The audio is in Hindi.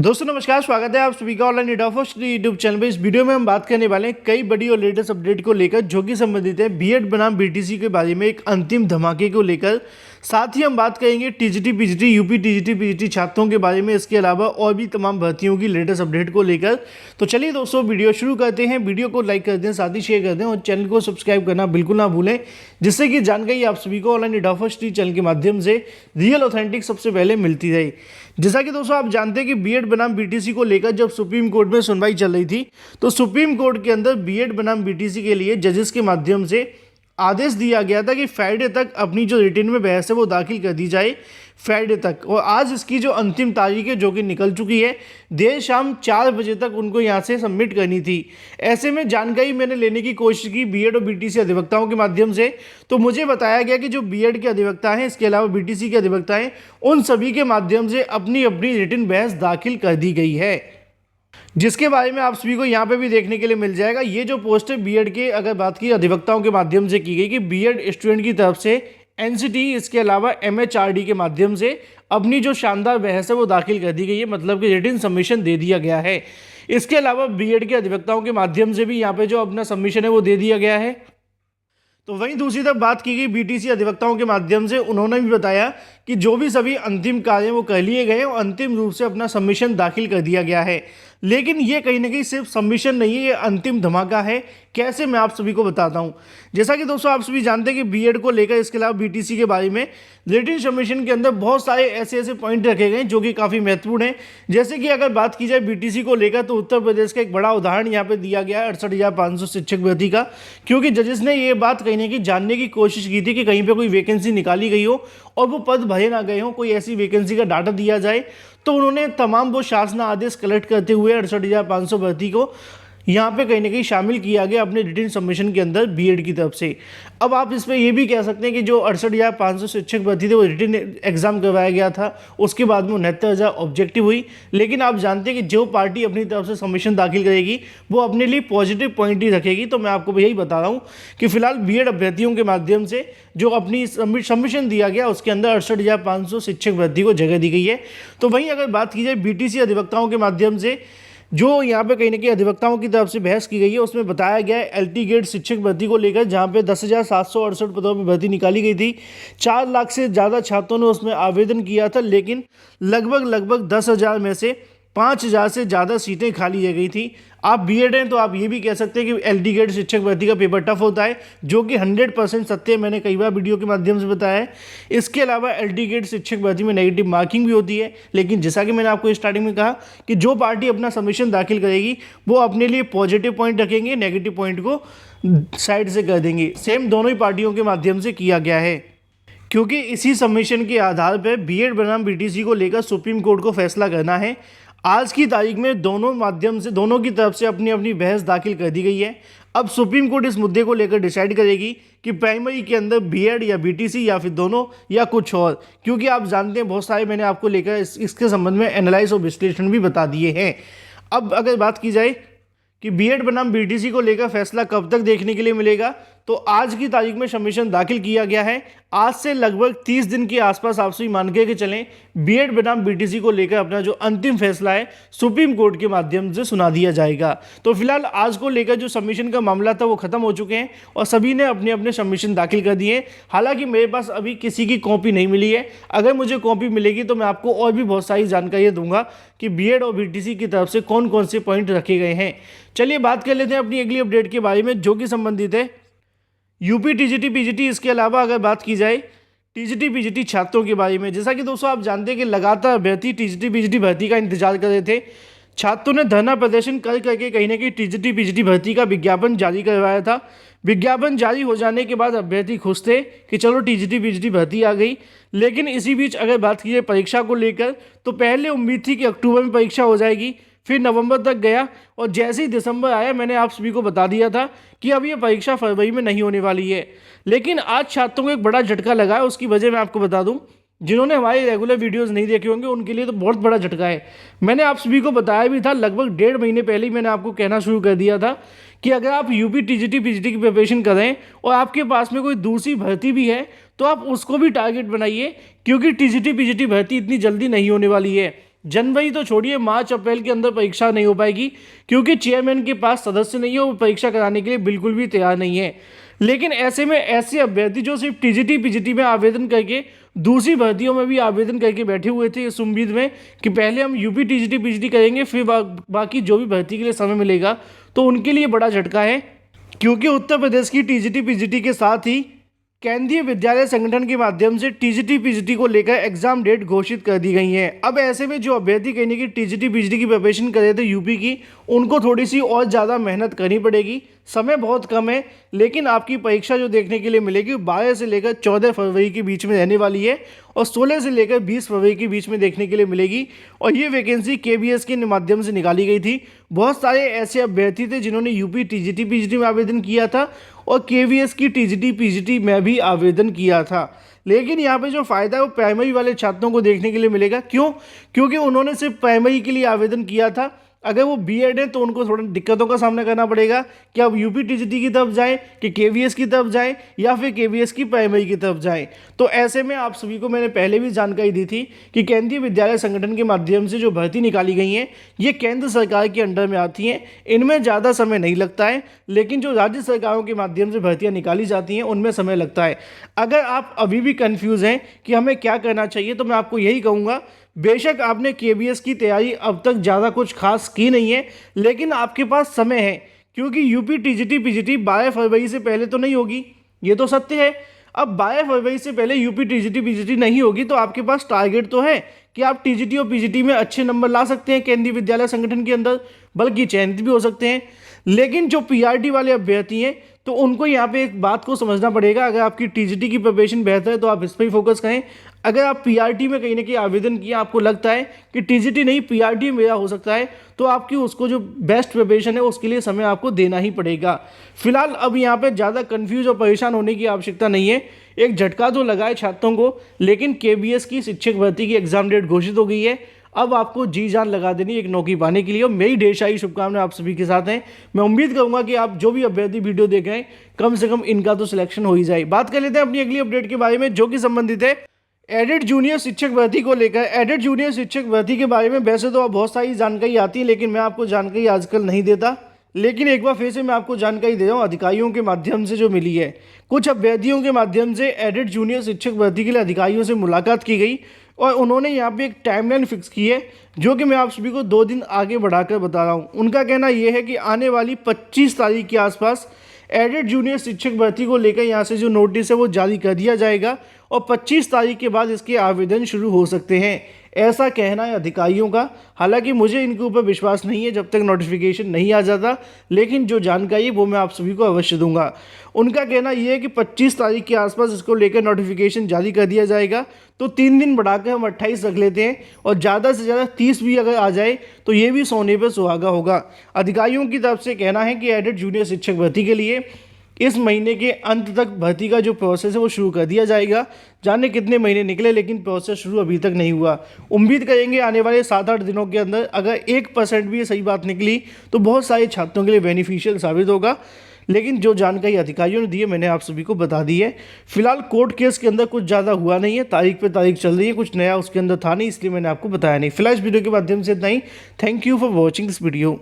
दोस्तों नमस्कार, स्वागत है आप सभी का online NEET of YouTube channel पे। इस वीडियो में हम बात करने वाले हैं कई बड़ी और लेटेस्ट अपडेट को लेकर जो कि संबंधित है बीएड बनाम बीटीसी के बारे में, एक अंतिम धमाके को लेकर। साथ ही हम बात करेंगे TGT PGT UP TGT PGT छात्रों के बारे में, इसके अलावा और भी तमाम भर्तियों की लेटेस्ट अपडेट को लेकर। तो चलिए दोस्तों वीडियो शुरू करते हैं। वीडियो को लाइक कर दें, साथ ही शेयर कर दें और चैनल को सब्सक्राइब करना बिल्कुल ना भूलें, जिससे कि जानकारी आप सभी को ऑनलाइन नीट ऑफ चैनल के माध्यम से रियल ऑथेंटिक सबसे पहले मिलती रहे। जैसा कि दोस्तों आप जानते हैं कि बीएड बनाम बीटीसी को लेकर जब सुप्रीम कोर्ट में सुनवाई चल रही थी, तो सुप्रीम कोर्ट के अंदर बीएड बनाम बीटीसी के लिए जजेस के माध्यम से आदेश दिया गया था कि फ्राइडे तक अपनी जो रिटन में बहस है वो दाखिल कर दी जाए, फ्राइडे तक। और आज इसकी जो अंतिम तारीख है जो कि निकल चुकी है, देर शाम 4 बजे तक उनको यहाँ से सबमिट करनी थी। ऐसे में जानकारी मैंने लेने की कोशिश की बीएड और बीटीसी अधिवक्ताओं के माध्यम से, तो मुझे बताया गया कि जो बीएड के अधिवक्ता हैं, इसके अलावा बीटीसी के अधिवक्ता हैं, उन सभी के माध्यम से अपनी अपनी रिटन बहस दाखिल कर दी गई है, जिसके बारे में आप सभी को यहाँ पे भी देखने के लिए मिल जाएगा। ये जो पोस्ट है बीएड के, अगर बात की अधिवक्ताओं के माध्यम से की गई कि बीएड स्टूडेंट की तरफ से एनसीटी, इसके अलावा एमएचआरडी के माध्यम से अपनी जो शानदार बहस है वो दाखिल कर दी गई है, मतलब कि रिटन सबमिशन दे दिया गया है। इसके अलावा बीएड के अधिवक्ताओं के माध्यम से भी यहाँ पे जो अपना सबमिशन है वो दे दिया गया है। तो वहीं दूसरी तरफ बात की गई बीटीसी अधिवक्ताओं के माध्यम से, उन्होंने भी बताया कि जो भी सभी अंतिम कार्य वो कर लिए गए और अंतिम रूप से अपना सबमिशन दाखिल कर दिया गया है। लेकिन ये कहीं ना कहीं सिर्फ सबमिशन नहीं है, ये अंतिम धमाका है। कैसे, मैं आप सभी को बताता हूँ। जैसा कि दोस्तों आप सभी जानते हैं कि बीएड को लेकर, इसके अलावा बीटीसी के बारे में रिटन सबमिशन के अंदर बहुत सारे ऐसे पॉइंट रखे गए जो कि काफ़ी महत्वपूर्ण हैं। जैसे कि अगर बात की जाए बीटीसी को लेकर, तो उत्तर प्रदेश का एक बड़ा उदाहरण यहाँ पे दिया गया है 68,500 शिक्षक भर्ती का, क्योंकि जजेस ने ये बात कहीं ना कहीं जानने की कोशिश की थी कि कहीं पर कोई वैकेंसी निकाली गई हो और वो पद भरे ना गए हों, कोई ऐसी वैकेंसी का डाटा दिया जाए। तो उन्होंने तमाम वो शासन आदेश कलेक्ट करते हुए 68,500 भर्ती को यहाँ पे कहीं ना कहीं शामिल किया गया अपने रिटन सबमिशन के अंदर बीएड की तरफ से। अब आप इस पर यह भी कह सकते हैं कि जो 68,500 शिक्षक भर्ती थे वो रिटन एग्जाम करवाया गया था, उसके बाद में 69,000 ऑब्जेक्टिव हुई। लेकिन आप जानते हैं कि जो पार्टी अपनी तरफ से सबमिशन दाखिल करेगी वो अपने लिए पॉजिटिव पॉइंट ही रखेगी। तो मैं आपको यही बता रहा हूँ कि फिलहाल बीएड अभ्यर्थियों के माध्यम से जो अपनी सबमिशन दिया गया उसके अंदर 68,500 शिक्षक भर्ती को जगह दी गई है। तो वहीं अगर बात की जाए बीटीसी अधिवक्ताओं के माध्यम से, जो यहाँ पे कहीं ना कहीं अधिवक्ताओं की तरफ से बहस की गई है, उसमें बताया गया है एलटी ग्रेड शिक्षक भर्ती को लेकर, जहाँ पे 10,768 पदों में भर्ती निकाली गई थी। 4 लाख से ज़्यादा छात्रों ने उसमें आवेदन किया था, लेकिन लगभग 10,000 में से 5,000 से ज़्यादा सीटें खाली रह गई थी। आप बीएड हैं तो आप ये भी कह सकते हैं कि एलटी ग्रेड शिक्षक भर्ती का पेपर टफ होता है, जो कि 100% सत्य है, मैंने कई बार वीडियो के माध्यम से बताया है। इसके अलावा एलटी ग्रेड शिक्षक भर्ती में नेगेटिव मार्किंग भी होती है, लेकिन जैसा कि मैंने आपको स्टार्टिंग में कहा कि जो पार्टी अपना सबमिशन दाखिल करेगी वो अपने लिए पॉजिटिव पॉइंट रखेंगे, नेगेटिव पॉइंट को साइड से कर देंगे। सेम दोनों ही पार्टियों के माध्यम से किया गया है, क्योंकि इसी सबमिशन के आधार पर बीएड बनाम बीटीसी को लेकर सुप्रीम कोर्ट को फैसला करना है। आज की तारीख में दोनों माध्यम से, दोनों की तरफ से अपनी अपनी बहस दाखिल कर दी गई है। अब सुप्रीम कोर्ट इस मुद्दे को लेकर डिसाइड करेगी कि प्राइमरी के अंदर बीएड या बीटीसी या फिर दोनों या कुछ और, क्योंकि आप जानते हैं बहुत सारे मैंने आपको लेकर इसके संबंध में एनालाइज और विश्लेषण भी बता दिए हैं। अब अगर बात की जाए कि बीएड बनाम बीटीसी को लेकर फैसला कब तक देखने के लिए मिलेगा, तो आज की तारीख में सबमिशन दाखिल किया गया है। आज से लगभग 30 दिन के आसपास आप सभी मान के चलें, बीएड बनाम बीटीसी को लेकर अपना जो अंतिम फैसला है सुप्रीम कोर्ट के माध्यम से सुना दिया जाएगा। तो फिलहाल आज को लेकर जो सबमिशन का मामला था वो खत्म हो चुके हैं और सभी ने अपने अपने सबमिशन दाखिल कर दिए हैं। हालांकि मेरे पास अभी किसी की कॉपी नहीं मिली है। अगर मुझे कॉपी मिलेगी तो मैं आपको और भी बहुत सारी जानकारियाँ दूंगा कि बीएड और बीटीसी की तरफ से कौन कौन से पॉइंट रखे गए हैं। चलिए बात कर लेते हैं अपनी अगली अपडेट के बारे में, जो कि संबंधित है यूपी टीजीटी पीजीटी, इसके अलावा अगर बात की जाए टीजीटी पीजीटी छात्रों के बारे में। जैसा कि दोस्तों आप जानते हैं कि लगातार अभ्यर्थी टीजीटी पीजीटी भर्ती का इंतजार कर रहे थे। छात्रों ने धरना प्रदर्शन कर करके कहीं ना कहीं टीजीटी पीजीटी भर्ती का विज्ञापन जारी करवाया था। विज्ञापन जारी हो जाने के बाद अभ्यर्थी खुश थे कि चलो टीजीटी पीजीटी भर्ती आ गई। लेकिन इसी बीच अगर बात की जाए परीक्षा को लेकर, तो पहले उम्मीद थी कि अक्टूबर में परीक्षा हो जाएगी, फिर नवंबर तक गया और जैसे ही दिसंबर आया मैंने आप सभी को बता दिया था कि अब ये परीक्षा फरवरी में नहीं होने वाली है। लेकिन आज छात्रों को एक बड़ा झटका लगा है, उसकी वजह मैं आपको बता दूं। जिन्होंने हमारे रेगुलर वीडियोस नहीं देखे होंगे उनके लिए तो बहुत बड़ा झटका है। मैंने आप सभी को बताया भी था, लगभग 1.5 महीने पहले ही मैंने आपको कहना शुरू कर दिया था कि अगर आप यूपी टीजीटी पीजीटी की प्रिपरेशन कर रहे हैं और आपके पास में कोई दूसरी भर्ती भी है तो आप उसको भी टारगेट बनाइए, क्योंकि टीजीटी पीजीटी भर्ती इतनी जल्दी नहीं होने वाली है। जनवरी तो छोड़िए, मार्च अप्रैल के अंदर परीक्षा नहीं हो पाएगी, क्योंकि चेयरमैन के पास सदस्य नहीं है, वो परीक्षा कराने के लिए बिल्कुल भी तैयार नहीं है। लेकिन ऐसे में ऐसे अभ्यर्थी जो सिर्फ टीजीटी पीजीटी में आवेदन करके दूसरी भर्तियों में भी आवेदन करके बैठे हुए थे इस उम्मीद में कि पहले हम यूपी टीजीटी पीजीटी करेंगे, फिर बाकी जो भी भर्ती के लिए समय मिलेगा, तो उनके लिए बड़ा झटका है, क्योंकि उत्तर प्रदेश की टीजीटी पीजीटी के साथ ही केंद्रीय विद्यालय संगठन के माध्यम से टीजीटी पीजीटी को लेकर एग्जाम डेट घोषित कर दी गई है। अब ऐसे में जो अभ्यर्थी कहने की टीजीटी पीजीटी की प्रिपरेशन कर रहे थे यूपी की, उनको थोड़ी सी और ज़्यादा मेहनत करनी पड़ेगी। समय बहुत कम है, लेकिन आपकी परीक्षा जो देखने के लिए मिलेगी 12 से लेकर 14 फरवरी के बीच में रहने वाली है और 16 से लेकर 20 फरवरी के बीच में देखने के लिए मिलेगी। और ये वैकेंसी केवीएस के माध्यम से निकाली गई थी। बहुत सारे ऐसे अभ्यर्थी थे जिन्होंने यूपी टीजीटी पीजीटी में आवेदन किया था और केवीएस की टीजीटी पीजीटी में भी आवेदन किया था। लेकिन यहाँ पे जो फ़ायदा है वो प्राइमरी वाले छात्रों को देखने के लिए मिलेगा। क्यों? क्योंकि उन्होंने सिर्फ प्राइमरी के लिए आवेदन किया था। अगर वो बीएड है तो उनको थोड़ा दिक्कतों का सामना करना पड़ेगा कि अब यूपी टीजीटी की तरफ जाएं कि केवीएस की तरफ जाएं या फिर केवीएस की प्राइमरी की तरफ जाएं। तो ऐसे में आप सभी को मैंने पहले भी जानकारी दी थी कि केंद्रीय विद्यालय संगठन के माध्यम से जो भर्ती निकाली गई हैं ये केंद्र सरकार के अंडर में आती हैं। इनमें ज़्यादा समय नहीं लगता है, लेकिन जो राज्य सरकारों के माध्यम से भर्तियाँ निकाली जाती हैं उनमें समय लगता है। अगर आप अभी भी कन्फ्यूज़ हैं कि हमें क्या करना चाहिए, तो मैं आपको यही कहूँगा, बेशक आपने केवीएस की तैयारी अब तक ज़्यादा कुछ खास की नहीं है, लेकिन आपके पास समय है, क्योंकि यूपी टीजीटी पीजीटी 12 फरवरी से पहले तो नहीं होगी, ये तो सत्य है। अब 12 फरवरी से पहले यूपी टीजीटी पीजीटी नहीं होगी तो आपके पास टारगेट तो है कि आप टीजीटी और पीजीटी में अच्छे नंबर ला सकते हैं केंद्रीय विद्यालय संगठन के अंदर, बल्कि चयनित भी हो सकते हैं। लेकिन जो पीआरटी वाले अभ्यर्थी हैं तो उनको यहाँ पे एक बात को समझना पड़ेगा। अगर आपकी टीजीटी की प्रिपरेशन बेहतर है तो आप इस पर ही फोकस करें। अगर आप पीआरटी में कहीं ना कहीं आवेदन किया, आपको लगता है कि टीजीटी नहीं पीआरटी मेरा हो सकता है, तो आपकी उसको जो बेस्ट प्रिपरेशन है उसके लिए समय आपको देना ही पड़ेगा। फिलहाल अब यहाँ पे ज़्यादा कंफ्यूज और परेशान होने की आवश्यकता नहीं है। एक झटका तो लगा है छात्रों को, लेकिन केवीएस की शिक्षक भर्ती की एग्जाम डेट घोषित हो गई है। अब आपको जी जान लगा देनी एक नौकरी पाने के लिए, और मेरी ढेर सारी शुभकामनाएं आप सभी के साथ हैं। मैं उम्मीद करूंगा कि आप जो भी अभ्यर्थी वीडियो देख रहे हैं, कम से कम इनका तो सिलेक्शन हो ही जाए। बात कर लेते हैं अपनी अगली अपडेट के बारे में, जो कि संबंधित है एडेड जूनियर शिक्षक भर्ती को लेकर। एडेड जूनियर शिक्षक भर्ती के बारे में वैसे तो बहुत सारी जानकारी आती है, लेकिन मैं आपको जानकारी आजकल नहीं देता। लेकिन एक बार फिर से मैं आपको जानकारी दे रहा हूँ अधिकारियों के माध्यम से जो मिली है। कुछ अभ्यर्थियों के माध्यम से एडेड जूनियर शिक्षक भर्ती के लिए अधिकारियों से मुलाकात की गई और उन्होंने यहाँ पे एक टाइमलाइन फिक्स की है, जो कि मैं आप सभी को 2 दिन आगे बढ़ाकर बता रहा हूँ। उनका कहना यह है कि आने वाली 25 तारीख के आसपास एडेड जूनियर शिक्षक भर्ती को लेकर यहाँ से जो नोटिस है वो जारी कर दिया जाएगा और 25 तारीख के बाद इसके आवेदन शुरू हो सकते हैं, ऐसा कहना है अधिकारियों का। हालांकि मुझे इनके ऊपर विश्वास नहीं है जब तक नोटिफिकेशन नहीं आ जाता, लेकिन जो जानकारी है वो मैं आप सभी को अवश्य दूंगा। उनका कहना यह है कि 25 तारीख के आसपास इसको लेकर नोटिफिकेशन जारी कर दिया जाएगा, तो 3 दिन बढ़ाकर हम 28 रख लेते हैं और ज़्यादा से ज़्यादा 30 भी अगर आ जाए तो ये भी सोने पर सुहागा होगा। अधिकारियों की तरफ से कहना है कि एडेड जूनियर शिक्षक भर्ती के लिए इस महीने के अंत तक भर्ती का जो प्रोसेस है वो शुरू कर दिया जाएगा। जाने कितने महीने निकले, लेकिन प्रोसेस शुरू अभी तक नहीं हुआ। उम्मीद करेंगे आने वाले 7-8 दिनों के अंदर अगर 1% भी सही बात निकली तो बहुत सारे छात्रों के लिए बेनिफिशियल साबित होगा। लेकिन जो जानकारी अधिकारियों ने दी है मैंने आप सभी को बता दी है। फिलहाल कोर्ट केस के अंदर कुछ ज़्यादा हुआ नहीं है, तारीख पे तारीख चल रही है, कुछ नया उसके अंदर था नहीं, इसलिए मैंने आपको बताया नहीं। फिलहाल इस वीडियो के माध्यम से इतना ही। Thank you for watching this video.